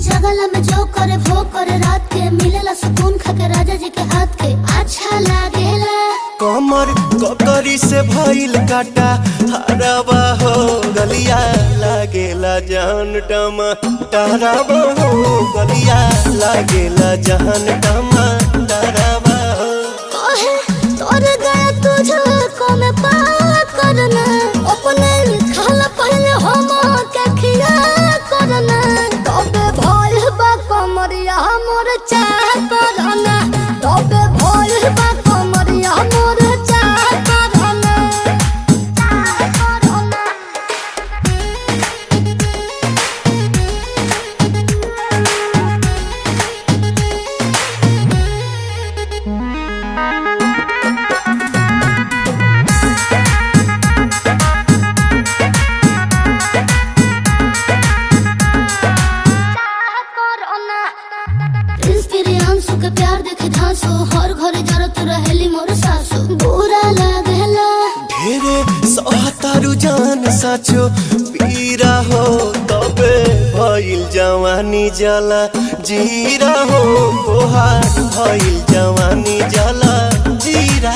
जगला में जो करे वो करे रात के मिलेला सुकून खाके राजा जी के हाथ के अच्छा लागेला। कमर ककरी से भइल काटा हराबा हो गलिया लागेला जान टमा डराबा हो गलिया लागेला जान टमा डराबा हो। कहे तोर गया तुझको मैं पार करना अपने खाला पहले हम के खिया करना तबे भइल बा कमरिया मोर चाह करना तबे भइल बा कमरिया मोर चाह करना चाह करना। प्रियांशु के प्यार देखे धांसो हर घरे जरत रहेली मोर सासु बुरा लागेला। ढेरे सहतारू जान साचो पीरा हो तबे भइल जवानी जला जीरा हो तोहार भइल जवानी जला जीरा।